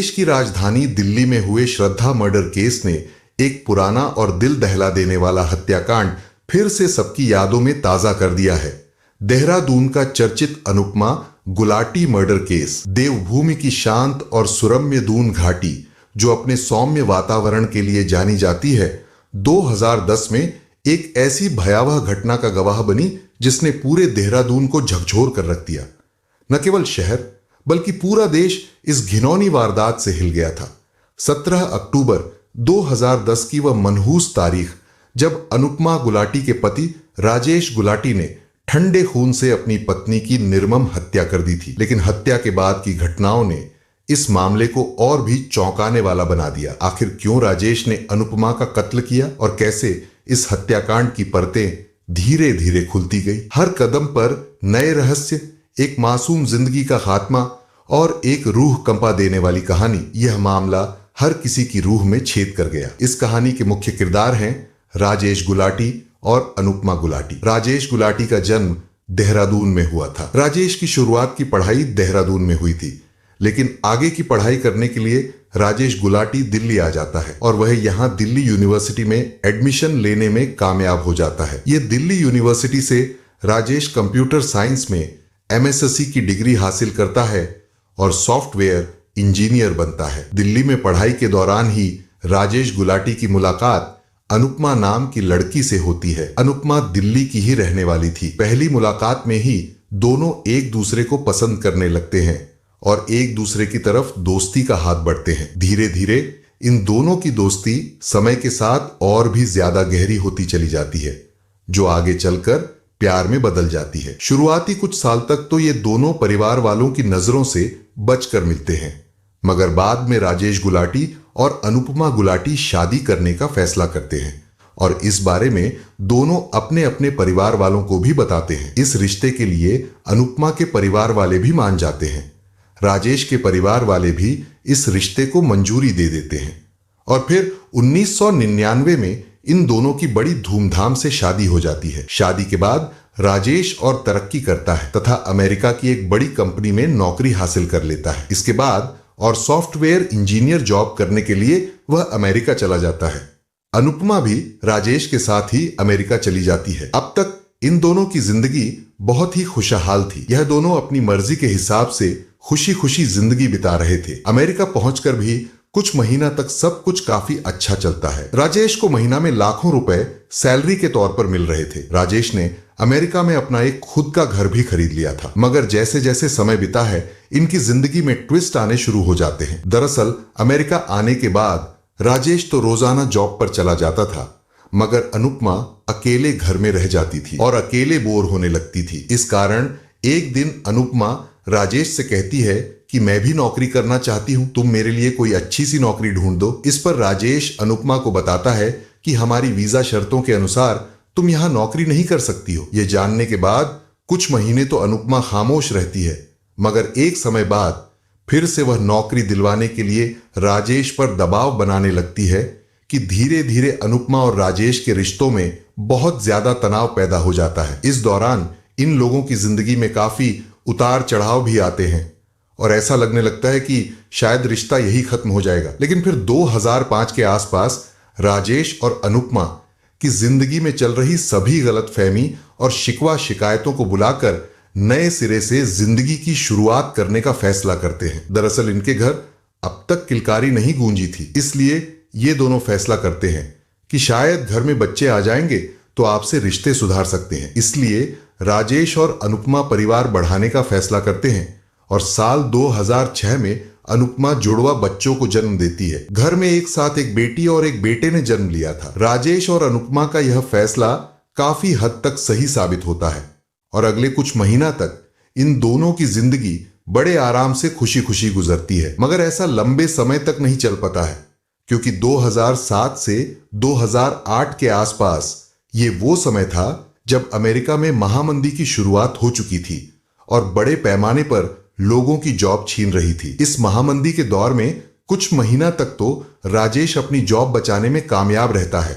देश की राजधानी दिल्ली में हुए श्रद्धा मर्डर केस ने एक पुराना और दिल दहला देने वाला हत्याकांड फिर से सबकी यादों में ताजा कर दिया है। देहरादून का चर्चित अनुपमा गुलाटी मर्डर केस। देवभूमि की शांत और सुरम्य दून घाटी, जो अपने सौम्य वातावरण के लिए जानी जाती है, 2010 में एक ऐसी भयावह घटना का गवाह बनी जिसने पूरे देहरादून को झकझोर कर रख दिया। न केवल शहर बल्कि पूरा देश इस घिनौनी वारदात से हिल गया था। 17 अक्टूबर 2010 की वह मनहूस तारीख, जब अनुपमा गुलाटी के पति राजेश गुलाटी ने ठंडे खून से अपनी पत्नी की निर्मम हत्या कर दी थी। लेकिन हत्या के बाद की घटनाओं ने इस मामले को और भी चौंकाने वाला बना दिया। आखिर क्यों राजेश ने अनुपमा का कत्ल किया और कैसे इस हत्याकांड की परतें धीरे धीरे खुलती गई। हर कदम पर नए रहस्य, एक मासूम जिंदगी का खात्मा और एक रूह कंपा देने वाली कहानी। यह मामला हर किसी की रूह में छेद कर गया। इस कहानी के मुख्य किरदार हैं राजेश गुलाटी और अनुपमा गुलाटी। राजेश गुलाटी का जन्म देहरादून में हुआ था। राजेश की शुरुआत की पढ़ाई देहरादून में हुई थी, लेकिन आगे की पढ़ाई करने के लिए राजेश गुलाटी दिल्ली आ जाता है और वह यहां दिल्ली यूनिवर्सिटी में एडमिशन लेने में कामयाब हो जाता है। यह दिल्ली यूनिवर्सिटी से राजेश कंप्यूटर साइंस में MSc की डिग्री हासिल करता है और सॉफ्टवेयर इंजीनियर बनता है। दिल्ली में पढ़ाई के दौरान ही राजेश गुलाटी की मुलाकात अनुपमा नाम की लड़की से होती है। अनुपमा दिल्ली की ही रहने वाली थी। पहली मुलाकात में ही दोनों एक दूसरे को पसंद करने लगते हैं और एक दूसरे की तरफ दोस्ती का हाथ बढ़ते हैं। धीरे धीरे इन दोनों की दोस्ती समय के साथ और भी ज्यादा गहरी होती चली जाती है, जो आगे चलकर प्यार में बदल जाती है। शुरुआती कुछ साल तक तो ये दोनों परिवार वालों की नजरों से बचकर मिलते हैं, मगर बाद में राजेश गुलाटी और अनुपमा गुलाटी शादी करने का फैसला करते हैं और इस बारे में दोनों अपने अपने परिवार वालों को भी बताते हैं। इस रिश्ते के लिए अनुपमा के परिवार वाले भी मान जाते हैं। राजेश के परिवार वाले भी इस रिश्ते को मंजूरी दे देते हैं और फिर 1999 में इन दोनों की बड़ी धूमधाम से शादी हो जाती है। शादी के बाद राजेश और तरक्की करता है तथा अमेरिका की एक बड़ी कंपनी में नौकरी हासिल कर लेता है। इसके बाद और सॉफ्टवेयर इंजीनियर जॉब करने के लिए वह अमेरिका चला जाता है। अनुपमा भी राजेश के साथ ही अमेरिका चली जाती है। अब तक इन दोनों की जिंदगी बहुत ही खुशहाल थी। यह दोनों अपनी मर्जी के हिसाब से खुशी खुशी जिंदगी बिता रहे थे। अमेरिका पहुंचकर भी कुछ महीना तक सब कुछ काफी अच्छा चलता है। राजेश को महीना में लाखों रुपए सैलरी के तौर पर मिल रहे थे। राजेश ने अमेरिका में अपना एक खुद का घर भी खरीद लिया था। मगर जैसे जैसे समय बीता है, इनकी जिंदगी में ट्विस्ट आने शुरू हो जाते हैं। दरअसल अमेरिका आने के बाद राजेश तो रोजाना जॉब पर चला जाता था, मगर अनुपमा अकेले घर में रह जाती थी और अकेले बोर होने लगती थी। इस कारण एक दिन अनुपमा राजेश से कहती है कि मैं भी नौकरी करना चाहती हूं, तुम मेरे लिए कोई अच्छी सी नौकरी ढूंढ दो। इस पर राजेश अनुपमा को बताता है कि हमारी वीजा शर्तों के अनुसार तुम यहां नौकरी नहीं कर सकती हो। यह जानने के बाद कुछ महीने तो अनुपमा खामोश रहती है, मगर एक समय बाद फिर से वह नौकरी दिलवाने के लिए राजेश पर दबाव बनाने लगती है कि धीरे धीरे अनुपमा और राजेश के रिश्तों में बहुत ज्यादा तनाव पैदा हो जाता है। इस दौरान इन लोगों की जिंदगी में काफी उतार चढ़ाव भी आते हैं और ऐसा लगने लगता है कि शायद रिश्ता यही खत्म हो जाएगा। लेकिन फिर 2005 के आसपास राजेश और अनुपमा की जिंदगी में चल रही सभी गलतफहमी और शिकवा शिकायतों को बुलाकर नए सिरे से जिंदगी की शुरुआत करने का फैसला करते हैं। दरअसल इनके घर अब तक किलकारी नहीं गूंजी थी, इसलिए ये दोनों फैसला करते हैं कि शायद घर में बच्चे आ जाएंगे तो आपसे रिश्ते सुधार सकते हैं। इसलिए राजेश और अनुपमा परिवार बढ़ाने का फैसला करते हैं और साल 2006 में अनुपमा जुड़वा बच्चों को जन्म देती है। घर में एक साथ एक बेटी और एक बेटे ने जन्म लिया था। राजेश और अनुपमा का यह फैसला काफी हद तक सही साबित होता है और अगले कुछ महीना तक इन दोनों की जिंदगी बड़े आराम से खुशी खुशी गुजरती है। मगर ऐसा लंबे समय तक नहीं चल पाता है, क्योंकि 2007 से 2008 के आसपास ये वो समय था जब अमेरिका में महामंदी की शुरुआत हो चुकी थी और बड़े पैमाने पर लोगों की जॉब छीन रही थी। इस महामंदी के दौर में कुछ महीना तक तो राजेश अपनी जॉब बचाने में कामयाब रहता है,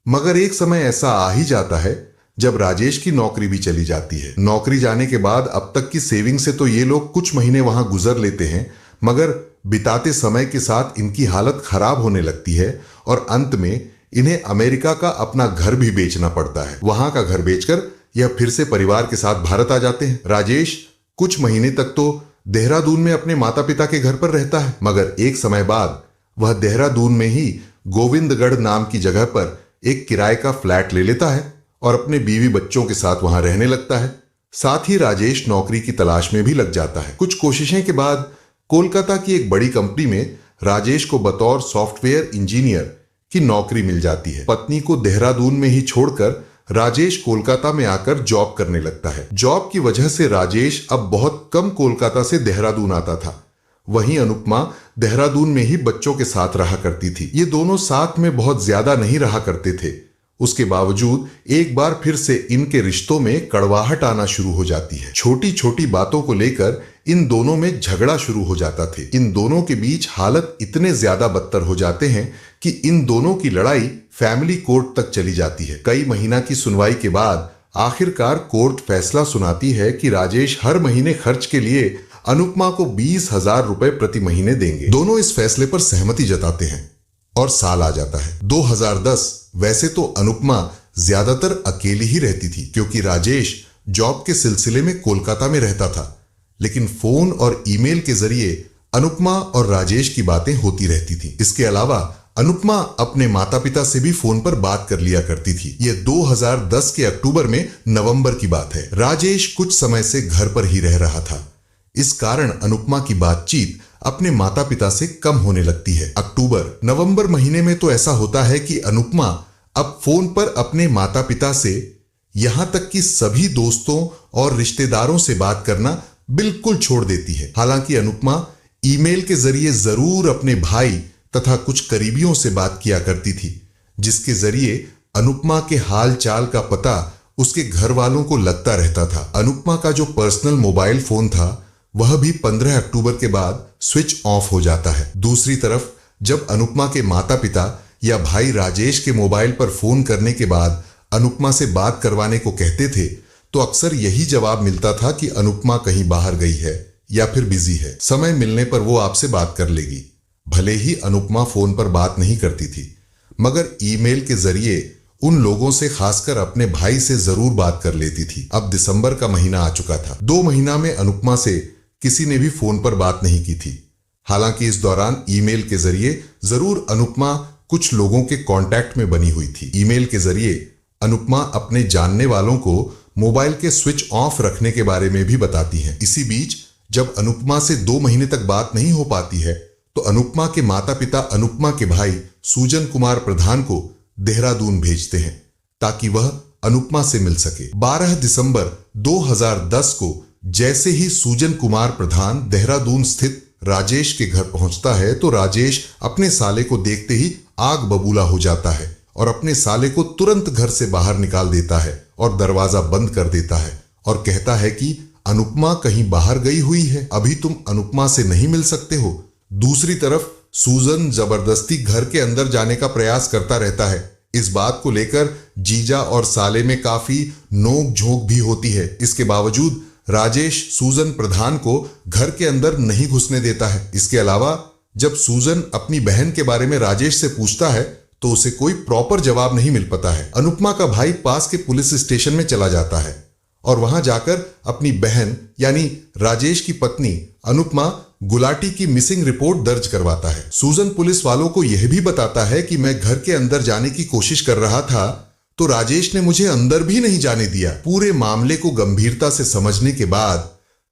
मगर एक समय ऐसा आ ही जाता है जब राजेश की नौकरी भी चली जाती है। नौकरी जाने के बाद अब तक की सेविंग से तो ये लोग कुछ महीने वहां गुजर लेते हैं, मगर बिताते समय के साथ इनकी हालत खराब होने लगती है और अंत में इन्हें अमेरिका का अपना घर भी बेचना पड़ता है। वहां का घर बेचकर यह फिर से परिवार के साथ भारत आ जाते हैं। राजेश कुछ महीने तक तो देहरादून में अपने माता पिता के घर पर रहता है, मगर एक समय बाद वह देहरादून में ही गोविंदगढ़ नाम की जगह पर एक किराए का फ्लैट ले लेता है और अपने बीवी बच्चों के साथ वहां रहने लगता है। साथ ही राजेश नौकरी की तलाश में भी लग जाता है। कुछ कोशिशें के बाद कोलकाता की एक बड़ी कंपनी में राजेश को बतौर सॉफ्टवेयर इंजीनियर की नौकरी मिल जाती है। पत्नी को देहरादून में ही छोड़कर राजेश कोलकाता में आकर जॉब करने लगता है। जॉब की वजह से राजेश अब बहुत कम कोलकाता से देहरादून आता था। वहीं अनुपमा देहरादून में ही बच्चों के साथ रहा करती थी। ये दोनों साथ में बहुत ज्यादा नहीं रहा करते थे। उसके बावजूद एक बार फिर से इनके रिश्तों में कड़वाहट आना शुरू हो जाती है। छोटी छोटी बातों को लेकर इन दोनों में झगड़ा शुरू हो जाता थे। इन दोनों के बीच हालत इतने ज्यादा बदतर हो जाते हैं कि इन दोनों की लड़ाई फैमिली कोर्ट तक चली जाती है। कई महीना की सुनवाई के बाद आखिरकार कोर्ट फैसला सुनाती है कि राजेश हर महीने खर्च के लिए अनुपमा को 20,000 रुपए प्रति महीने देंगे। दोनों इस फैसले पर सहमति जताते हैं और साल आ जाता है 2010। वैसे तो अनुपमा ज्यादातर अकेली ही रहती थी क्योंकि राजेश जॉब के सिलसिले में कोलकाता में रहता था, लेकिन फोन और ईमेल के जरिए अनुपमा और राजेश की बातें होती रहती थी। इसके अलावा अनुपमा अपने माता पिता से भी फोन पर बात कर लिया करती थी। यह 2010 के अक्टूबर में नवंबर की बात है। राजेश कुछ समय से घर पर ही रह रहा था। इस कारण अनुपमा की बातचीत अपने माता पिता से कम होने लगती है। अक्टूबर नवंबर महीने में तो ऐसा होता है कि अनुपमा अब फोन पर अपने माता पिता से, यहां तक कि सभी दोस्तों और रिश्तेदारों से बात करना बिल्कुल छोड़ देती है। हालांकि अनुपमा ईमेल के जरिए जरूर अपने भाई तथा कुछ करीबियों से बात किया करती थी, जिसके जरिए अनुपमा के हाल चाल का पता उसके घर वालों को लगता रहता था। अनुपमा का जो पर्सनल मोबाइल फोन था वह भी 15 अक्टूबर के बाद स्विच ऑफ हो जाता है। दूसरी तरफ जब अनुपमा के माता पिता या भाई राजेश के मोबाइल पर फोन करने के बाद अनुपमा से बात करवाने को कहते थे तो अक्सर यही जवाब मिलता था कि अनुपमा कहीं बाहर गई है या फिर बिजी है, समय मिलने पर वो आपसे बात कर लेगी। भले ही अनुपमा फोन पर बात नहीं करती थी, मगर ईमेल के जरिए उन लोगों से, खासकर अपने भाई से जरूर बात कर लेती थी। अब दिसंबर का महीना आ चुका था। 2 महीना में अनुपमा से किसी ने भी फोन पर बात नहीं की थी। हालांकि इस दौरान ईमेल के जरिए जरूर अनुपमा कुछ लोगों के कांटेक्ट में बनी हुई थी। ईमेल के जरिए अनुपमा अपने जानने वालों को मोबाइल के स्विच ऑफ रखने के बारे में भी बताती है। इसी बीच जब अनुपमा से 2 महीने तक बात नहीं हो पाती है तो अनुपमा के माता पिता अनुपमा के भाई सूजन कुमार प्रधान को देहरादून भेजते हैं ताकि वह अनुपमा से मिल सके। 12 दिसंबर 2010 को जैसे ही सूजन कुमार प्रधान देहरादून स्थित राजेश के घर पहुंचता है तो राजेश अपने साले को देखते ही आग बबूला हो जाता है और अपने साले को तुरंत घर से बाहर निकाल देता है और दरवाजा बंद कर देता है और कहता है कि अनुपमा कहीं बाहर गई हुई है, अभी तुम अनुपमा से नहीं मिल सकते हो। दूसरी तरफ सूजन जबरदस्ती घर के अंदर जाने का प्रयास करता रहता है। इस बात को लेकर जीजा और साले में काफी नोक झोंक भी होती है। इसके बावजूद राजेश सूजन प्रधान को घर के अंदर नहीं घुसने देता है। इसके अलावा जब सूजन अपनी बहन के बारे में राजेश से पूछता है तो उसे कोई प्रॉपर जवाब नहीं मिल पाता है। अनुपमा का भाई पास के पुलिस स्टेशन में चला जाता है और वहां जाकर अपनी बहन यानी राजेश की पत्नी अनुपमा गुलाटी की मिसिंग रिपोर्ट दर्ज करवाता है। सूजन पुलिस वालों को यह भी बताता है कि मैं घर के अंदर जाने की कोशिश कर रहा था तो राजेश ने मुझे अंदर भी नहीं जाने दिया। पूरे मामले को गंभीरता से समझने के बाद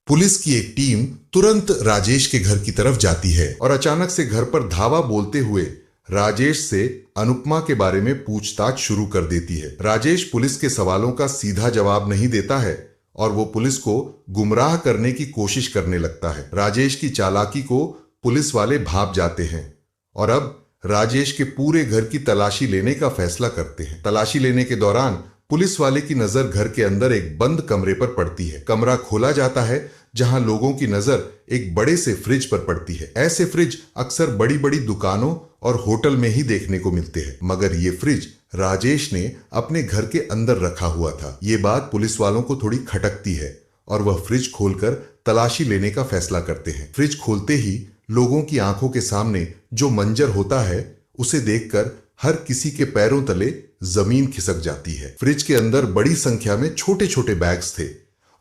पुलिस की एक टीम तुरंत राजेश के घर की तरफ जाती है और अचानक से घर पर धावा बोलते हुए राजेश से अनुपमा के बारे में पूछताछ शुरू कर देती है। राजेश पुलिस के सवालों का सीधा जवाब नहीं देता है और वो पुलिस को गुमराह करने की कोशिश करने लगता है। राजेश की चालाकी को पुलिस वाले भांप जाते हैं और अब राजेश के पूरे घर की तलाशी लेने का फैसला करते हैं। तलाशी लेने के दौरान पुलिस वाले की नजर घर के अंदर एक बंद कमरे पर पड़ती है। कमरा खोला जाता है जहां लोगों की नजर एक बड़े से फ्रिज पर पड़ती है। ऐसे फ्रिज अक्सर बड़ी बड़ी दुकानों और होटल में ही देखने को मिलते हैं, मगर ये फ्रिज राजेश ने अपने घर के अंदर रखा हुआ था। ये बात पुलिस वालों को थोड़ी खटकती है और वह फ्रिज खोलकर तलाशी लेने का फैसला करते हैं। फ्रिज खोलते ही लोगों की आंखों के सामने जो मंजर होता है उसे देखकर हर किसी के पैरों तले जमीन खिसक जाती है। फ्रिज के अंदर बड़ी संख्या में छोटे छोटे बैग्स थे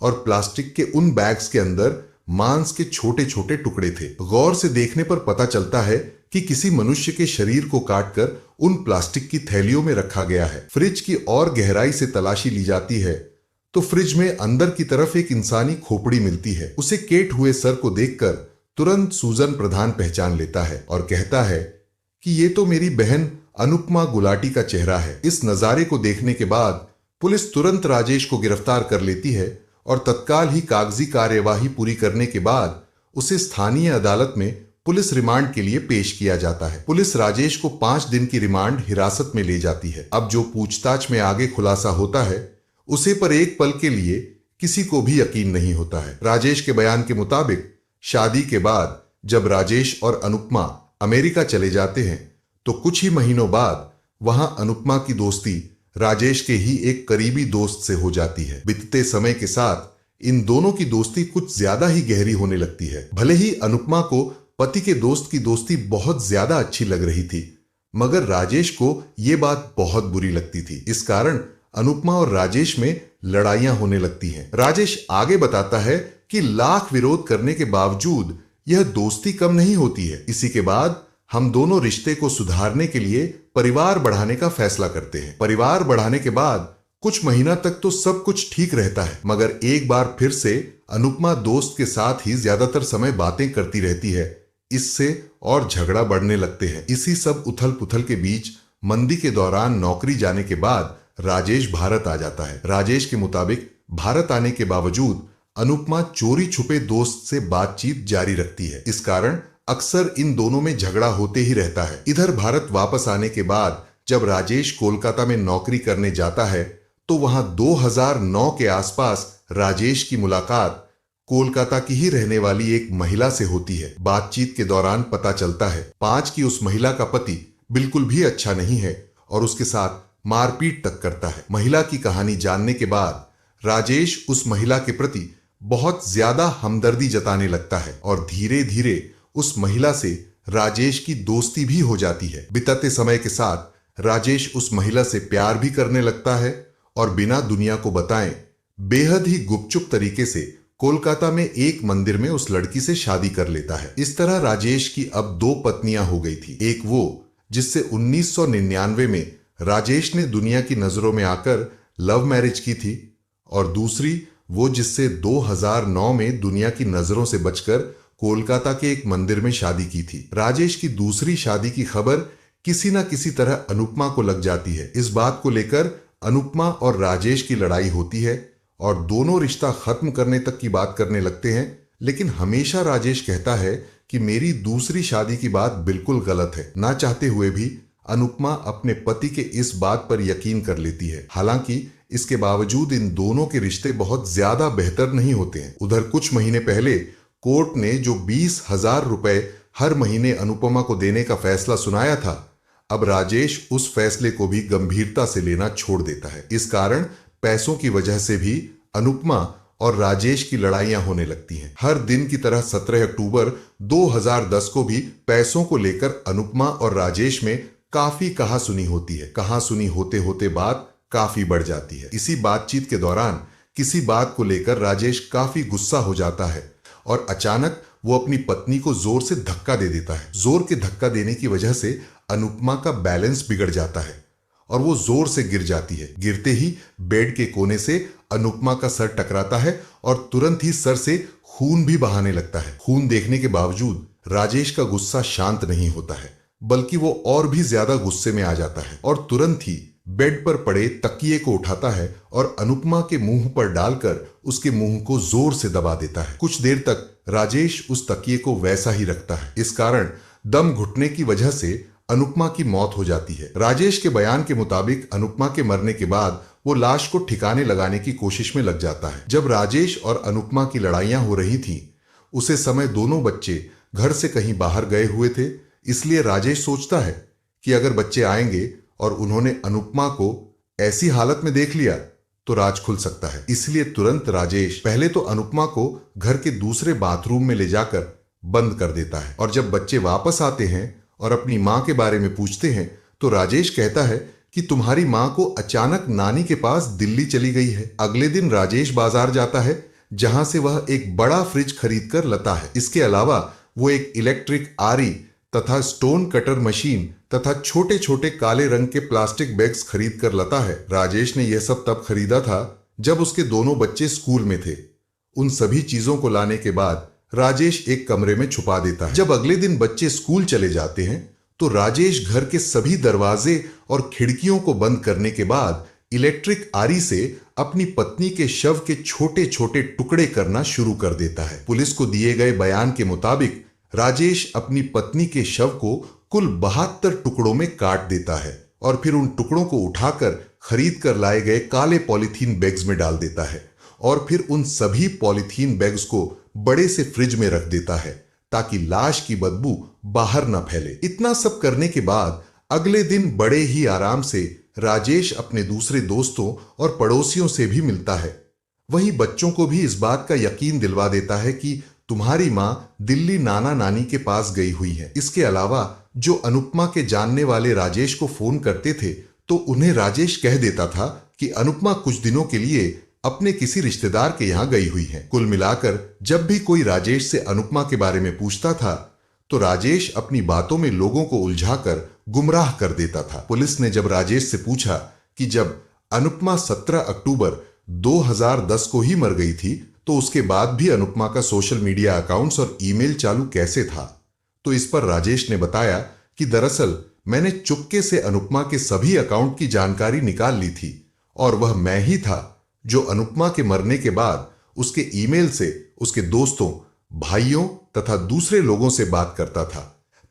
और प्लास्टिक के उन बैग्स के अंदर मांस के छोटे छोटे टुकड़े थे। गौर से देखने पर पता चलता है कि किसी मनुष्य के शरीर को काटकर उन प्लास्टिक की थैलियों में रखा गया है। फ्रिज की और गहराई से तलाशी ली जाती है तो फ्रिज में अंदर की तरफ एक इंसानी खोपड़ी मिलती है। उसे केट हुए सर को देखकर तुरंत सूजन प्रधान पहचान लेता है और कहता है कि ये तो मेरी बहन अनुपमा गुलाटी का चेहरा है। इस नजारे को देखने के बाद पुलिस तुरंत राजेश को गिरफ्तार कर लेती है और तत्काल ही कागजी कार्यवाही पूरी करने के बाद उसे स्थानीय अदालत में पुलिस रिमांड के लिए पेश किया जाता है। पुलिस राजेश को 5 दिन की रिमांड हिरासत में ले जाती है। अब जो पूछताछ में आगे खुलासा होता है उसे पर एक पल के लिए किसी को भी यकीन नहीं होता है। राजेश के बयान के मुताबिक शादी के बाद जब राजेश और अनुपमा अमेरिका चले जाते हैं तो कुछ ही महीनों बाद वहां अनुपमा की दोस्ती राजेश के ही एक करीबी दोस्त से हो जाती है। बीतते समय के साथ इन दोनों की दोस्ती कुछ ज्यादा ही गहरी होने लगती है। भले ही अनुपमा को पति के दोस्त की दोस्ती बहुत ज्यादा अच्छी लग रही थी, मगर राजेश को यह बात बहुत बुरी लगती थी। इस कारण अनुपमा और राजेश में लड़ाइयां होने लगती हैं। राजेश आगे बताता है कि लाख विरोध करने के बावजूद यह दोस्ती कम नहीं होती है। इसी के बाद हम दोनों रिश्ते को सुधारने के लिए परिवार बढ़ाने का फैसला करते हैं। परिवार बढ़ाने के बाद कुछ महीना तक तो सब कुछ ठीक रहता है, मगर एक बार फिर से अनुपमा दोस्त के साथ ही ज्यादातर समय बातें करती रहती है। इससे और झगड़ा बढ़ने लगते हैं। इसी सब उथल पुथल के बीच मंदी के दौरान नौकरी जाने के बाद राजेश भारत आ जाता है। राजेश के मुताबिक भारत आने के बावजूद अनुपमा चोरी छुपे दोस्त से बातचीत जारी रखती है। इस कारण अक्सर इन दोनों में झगड़ा होते ही रहता है। इधर भारत वापस आने के बाद जब राजेश कोलकाता में नौकरी करने जाता है तो वहां 2009 के आसपास राजेश की मुलाकात कोलकाता की ही रहने वाली एक महिला से होती है। बातचीत के दौरान पता चलता है 5 की उस महिला का पति बिल्कुल भी अच्छा नहीं है और उसके साथ मारपीट तक करता है। महिला की कहानी जानने के बाद राजेश उस महिला के प्रति बहुत ज्यादा हमदर्दी जताने लगता है और धीरे धीरे उस महिला से राजेश की दोस्ती भी हो जाती है। बिताते समय के साथ राजेश उस महिला से प्यार भी करने लगता है और बिना दुनिया को बताएं बेहद ही गुपचुप तरीके से कोलकाता में एक मंदिर में उस लड़की से शादी कर लेता है। इस तरह राजेश की अब 2 पत्नियां हो गई थी। एक वो जिससे 1999 में राजेश ने दुनिया की नजरों में आकर लव मैरिज की थी और दूसरी वो जिससे 2009 में दुनिया की नजरों से बचकर कोलकाता के एक मंदिर में शादी की थी। राजेश की दूसरी शादी की खबर किसी न किसी तरह अनुपमा को लग जाती है। इस बात को लेकर अनुपमा और राजेश की लड़ाई होती है और दोनों रिश्ता खत्म करने तक की बात करने लगते हैं, लेकिन हमेशा राजेश कहता है कि मेरी दूसरी शादी की बात बिल्कुल गलत है। ना चाहते हुए भी अनुपमा अपने पति के इस बात पर यकीन कर लेती है। हालांकि इसके बावजूद इन दोनों के रिश्ते बहुत ज्यादा बेहतर नहीं होते हैं। उधर कुछ महीने पहले कोर्ट ने जो 20,000 रुपए हर महीने अनुपमा को देने का फैसला सुनाया था, अब राजेश उस फैसले को भी गंभीरता से लेना छोड़ देता है। इस कारण पैसों की वजह से भी अनुपमा और राजेश की लड़ाइयां होने लगती हैं। हर दिन की तरह 17 अक्टूबर 2010 को भी पैसों को लेकर अनुपमा और राजेश में काफी कहासुनी होती है। कहासुनी होते होते बात काफी बढ़ जाती है। इसी बातचीत के दौरान किसी बात को लेकर राजेश काफी गुस्सा हो जाता है और अचानक वो अपनी पत्नी को जोर से धक्का दे देता है। जोर के धक्का देने की वजह से अनुपमा का बैलेंस बिगड़ जाता है और वो जोर से गिर जाती है। गिरते ही बेड के कोने से अनुपमा का सर टकराता है और तुरंत ही सर से खून भी बहाने लगता है। खून देखने के बावजूद राजेश का गुस्सा शांत नहीं होता है, बल्कि वो और भी ज्यादा गुस्से में आ जाता है और तुरंत ही बेड पर पड़े तकिए को उठाता है और अनुपमा के मुंह पर डालकर उसके मुंह को जोर से दबा देता है। कुछ देर तक राजेश उस तकिए को वैसा ही रखता है। इस कारण दम घुटने की वजह से अनुपमा की मौत हो जाती है। राजेश के बयान के मुताबिक अनुपमा के मरने के बाद वो लाश को ठिकाने लगाने की कोशिश में लग जाता है। जब राजेश और अनुपमा की लड़ाइयां हो रही थी, उसे समय दोनों बच्चे घर से कहीं बाहर गए हुए थे। इसलिए राजेश सोचता है कि अगर बच्चे आएंगे और उन्होंने अनुपमा को ऐसी हालत में देख लिया तो राज खुल सकता है। इसलिए तुरंत राजेश पहले तो अनुपमा को घर के दूसरे बाथरूम में ले जाकर बंद कर देता है। और जब बच्चे वापस आते हैं और अपनी माँ के बारे में पूछते हैं तो राजेश कहता है कि तुम्हारी माँ को अचानक नानी के पास दिल्ली चली गई है। अगले दिन राजेश बाजार जाता है जहां से वह एक बड़ा फ्रिज खरीद कर लाता है। इसके अलावा वो एक इलेक्ट्रिक आरी तथा स्टोन कटर मशीन तथा छोटे छोटे काले रंग के प्लास्टिक बैग्स खरीद कर लाता है। राजेश ने यह सब तब खरीदा था जब उसके दोनों बच्चे स्कूल में थे। उन सभी चीजों को लाने के बाद राजेश एक कमरे में छुपा देता है। जब अगले दिन बच्चे स्कूल चले जाते हैं तो राजेश घर के सभी दरवाजे और खिड़कियों को बंद करने के बाद इलेक्ट्रिक आरी से अपनी पत्नी के शव के छोटे छोटे टुकड़े करना शुरू कर देता है। पुलिस को दिए गए बयान के मुताबिक राजेश अपनी पत्नी के शव को कुल 72 टुकड़ों में काट देता है और फिर उन टुकड़ों को उठाकर खरीद कर लाए गए काले पॉलीथीन बैग्स में डाल देता है और फिर उन सभी पॉलीथीन बैग्स को बड़े से फ्रिज में रख देता है ताकि लाश की बदबू बाहर न फैले। इतना सब करने के बाद अगले दिन बड़े ही आराम से राजेश अपने दूसरे दोस्तों और पड़ोसियों से भी मिलता है। वही बच्चों को भी इस बात का यकीन दिलवा देता है कि तुम्हारी माँ दिल्ली नाना नानी के पास गई हुई है। इसके अलावा जो अनुपमा के जानने वाले राजेश को फोन करते थे तो उन्हें राजेश कह देता था कि अनुपमा कुछ दिनों के लिए अपने किसी रिश्तेदार के यहां गई हुई है। कुल मिलाकर जब भी कोई राजेश से अनुपमा के बारे में पूछता था तो राजेश अपनी बातों में लोगों को उलझाकर गुमराह कर देता था। पुलिस ने जब राजेश से पूछा कि जब अनुपमा 17 अक्टूबर 2010 को ही मर गई थी तो उसके बाद भी अनुपमा का सोशल मीडिया अकाउंट्स और ईमेल चालू कैसे था, तो इस पर राजेश ने बताया कि दरअसल मैंने चुपके से अनुपमा के सभी अकाउंट की जानकारी निकाल ली थी और वह मैं ही था जो अनुपमा के मरने के बाद उसके ईमेल से उसके दोस्तों, भाइयों तथा दूसरे लोगों से बात करता था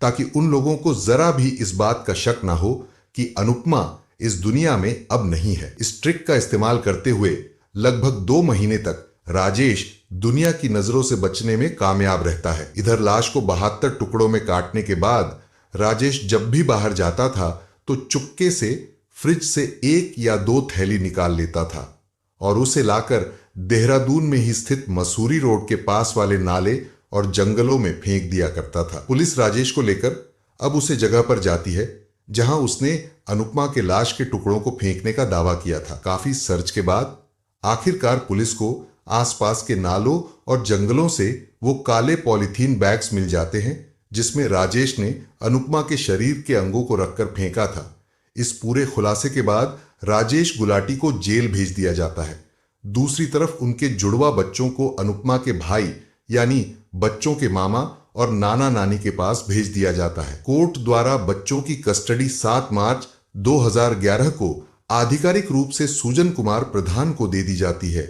ताकि उन लोगों को जरा भी इस बात का शक ना हो कि अनुपमा इस दुनिया में अब नहीं है। इस ट्रिक का इस्तेमाल करते हुए लगभग 2 महीने तक राजेश दुनिया की नजरों से बचने में कामयाब रहता है। इधर लाश को 72 टुकड़ों में काटने के बाद राजेश जब भी बाहर जाता था तो चुपके से फ्रिज से 1 या 2 थैली निकाल लेता था और उसे लाकर देहरादून में ही स्थित मसूरी रोड के पास वाले नाले और जंगलों में फेंक दिया करता था। पुलिस राजेश को लेकर अब उसे जगह पर जाती है जहां उसने अनुपमा के लाश के टुकड़ों को फेंकने का दावा किया था। काफी सर्च के बाद आखिरकार पुलिस को आसपास के नालों और जंगलों से वो काले पॉलीथीन बैग्स मिल जाते हैं जिसमें राजेश ने अनुपमा के शरीर के अंगों को रखकर फेंका था। इस पूरे खुलासे के बाद राजेश गुलाटी को जेल भेज दिया जाता है। दूसरी तरफ उनके जुड़वा बच्चों को अनुपमा के भाई यानी बच्चों के मामा और नाना नानी के पास भेज दिया जाता है। कोर्ट द्वारा बच्चों की कस्टडी 7 मार्च 2011 को आधिकारिक रूप से सुजन कुमार प्रधान को दे दी जाती है।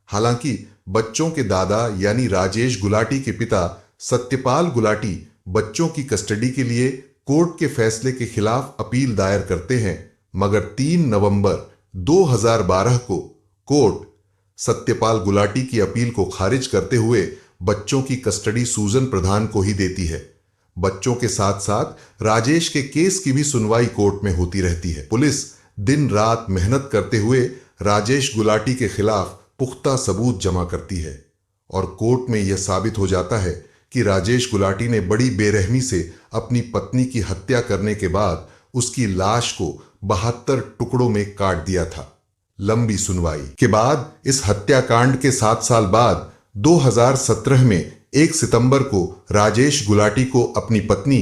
हालांकि बच्चों के दादा यानी राजेश गुलाटी के पिता सत्यपाल गुलाटी बच्चों की कस्टडी के लिए कोर्ट के फैसले के खिलाफ अपील दायर करते हैं, मगर 3 नवंबर 2012 को कोर्ट सत्यपाल गुलाटी की अपील को खारिज करते हुए बच्चों की कस्टडी सुजन प्रधान को ही देती है। बच्चों के साथ साथ राजेश के केस की भी सुनवाई कोर्ट में होती रहती है। पुलिस दिन रात मेहनत करते हुए राजेश गुलाटी के खिलाफ पुख्ता सबूत जमा करती है और कोर्ट में यह साबित हो जाता है कि राजेश गुलाटी ने बड़ी बेरहमी से अपनी पत्नी की हत्या करने के बाद उसकी लाश को 72 टुकड़ों में काट दिया था। लंबी सुनवाई के बाद इस हत्याकांड के 7 साल बाद 2017 में 1 सितंबर को राजेश गुलाटी को अपनी पत्नी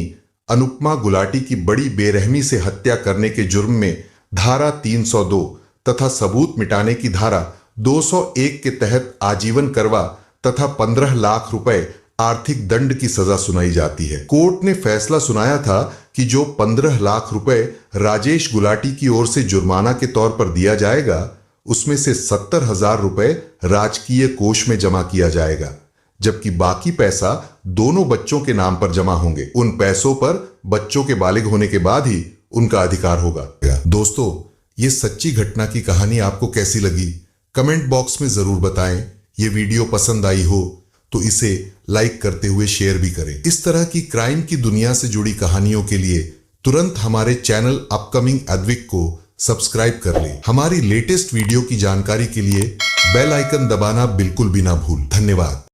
अनुपमा गुलाटी की बड़ी बेरहमी से हत्या करने के जुर्म में धारा 302 तथा सबूत मिटाने की धारा 201 के तहत आजीवन करवा तथा 15 लाख रुपए आर्थिक दंड की सजा सुनाई जाती है। कोर्ट ने फैसला सुनाया था कि जो 15 लाख रुपए राजेश गुलाटी की ओर से जुर्माना के तौर पर दिया जाएगा उसमें से 70,000 रुपए राजकीय कोष में जमा किया जाएगा, जबकि बाकी पैसा दोनों बच्चों के नाम पर जमा होंगे। उन पैसों पर बच्चों के बालिग होने के बाद ही उनका अधिकार होगा। दोस्तों, ये सच्ची घटना की कहानी आपको कैसी लगी कमेंट बॉक्स में जरूर बताएं। ये वीडियो पसंद आई हो तो इसे लाइक करते हुए शेयर भी करें। इस तरह की क्राइम की दुनिया से जुड़ी कहानियों के लिए तुरंत हमारे चैनल अपकमिंग अद्विक को सब्सक्राइब कर लें। हमारी लेटेस्ट वीडियो की जानकारी के लिए बेल आइकन दबाना बिल्कुल भी ना भूल। धन्यवाद।